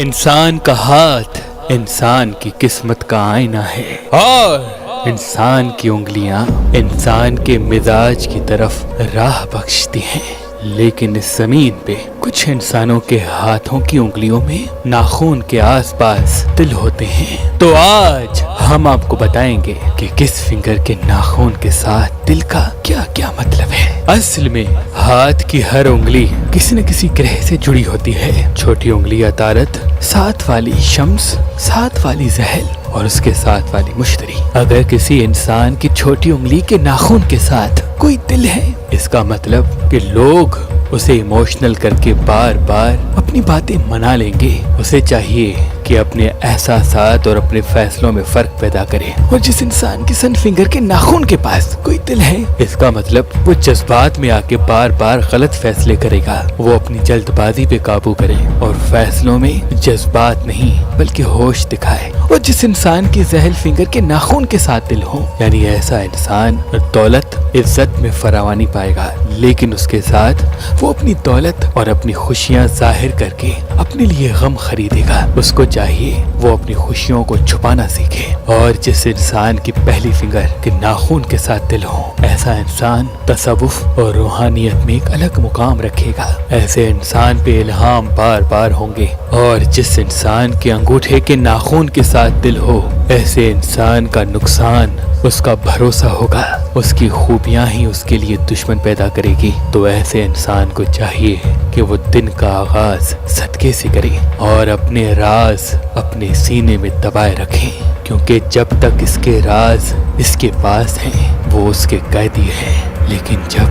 انسان کا ہاتھ انسان کی قسمت کا آئینہ ہے اور انسان کی انگلیاں انسان کے مزاج کی طرف راہ بخشتی ہیں، لیکن اس زمین پہ کچھ انسانوں کے ہاتھوں کی انگلیوں میں ناخن کے آس پاس دل ہوتے ہیں۔ تو آج ہم آپ کو بتائیں گے کہ کس فنگر کے ناخن کے ساتھ دل کا کیا کیا مطلب ہے۔ اصل میں ہاتھ کی ہر انگلی کسی نہ کسی گرہ سے جڑی ہوتی ہے۔ چھوٹی انگلی عطارد، ساتھ والی شمس، ساتھ والی زحل اور اس کے ساتھ والی مشتری۔ اگر کسی انسان کی چھوٹی انگلی کے ناخن کے ساتھ کوئی دل ہے، اس کا مطلب کہ لوگ اسے ایموشنل کر کے بار بار اپنی باتیں منا لیں گے۔ اسے چاہیے کہ اپنے احساسات اور اپنے فیصلوں میں فرق پیدا کرے۔ اور جس انسان کی سن فنگر کے ناخن کے پاس کوئی دل ہے، اس کا مطلب وہ جذبات میں آ کے بار بار غلط فیصلے کرے گا۔ وہ اپنی جلد بازی پہ قابو کرے اور فیصلوں میں جذبات نہیں بلکہ ہوش دکھائے۔ اور جس انسان کی زحل فنگر کے ناخن کے ساتھ دل ہو، یعنی ایسا انسان دولت عزت میں فراوانی پائے گا، لیکن اس کے ساتھ وہ اپنی دولت اور اپنی خوشیاں ظاہر کر کے اپنے لیے غم خریدے گا۔ اس کو چاہیے وہ اپنی خوشیوں کو چھپانا سیکھے۔ اور جس انسان کی پہلی فنگر کے ناخن کے ساتھ دل ہو، ایسا انسان تصوف اور روحانیت میں ایک الگ مقام رکھے گا۔ ایسے انسان پہ الہام بار بار ہوں گے۔ اور جس انسان کے انگوٹھے کے ناخن کے ساتھ دل ہو، ایسے انسان کا نقصان اس کا بھروسہ ہوگا۔ اس کی خوبیاں ہی اس کے لیے دشمن پیدا کرے گی۔ تو ایسے انسان کو چاہیے کہ وہ دن کا آغاز صدقے سے کرے اور اپنے راز اپنے سینے میں دبائے رکھے، کیونکہ جب تک اس کے راز اس کے پاس ہیں وہ اس کے قیدی ہیں، لیکن جب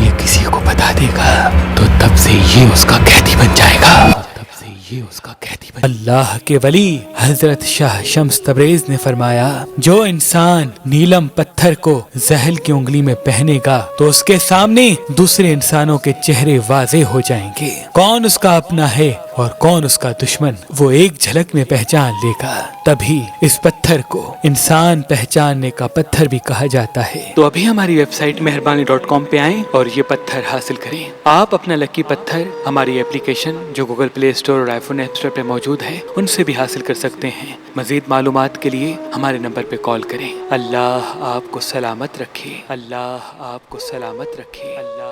یہ کسی کو بتا دے گا تو تب سے یہ اس کا قیدی بن جائے گا۔ اللہ کے ولی حضرت شاہ شمس تبریز نے فرمایا، جو انسان نیلم پتھر کو زحل کی انگلی میں پہنے گا تو اس کے سامنے دوسرے انسانوں کے چہرے واضح ہو جائیں گے۔ کون اس کا اپنا ہے اور کون اس کا دشمن، وہ ایک جھلک میں پہچان لے گا۔ تبھی اس پتھر کو انسان پہچاننے کا پتھر بھی کہا جاتا ہے۔ تو ابھی ہماری ویب سائٹ مہربانی.com پہ آئیں اور یہ پتھر حاصل کریں۔ آپ اپنا لکی پتھر ہماری اپلیکیشن جو گوگل پلے اسٹور اور آئی فون ایپ اسٹور پہ موجود ہے ان سے بھی حاصل کر سکتے ہیں۔ مزید معلومات کے لیے ہمارے نمبر پہ کال کریں۔ اللہ آپ کو سلامت رکھے، اللہ آپ کو سلامت رکھے، اللہ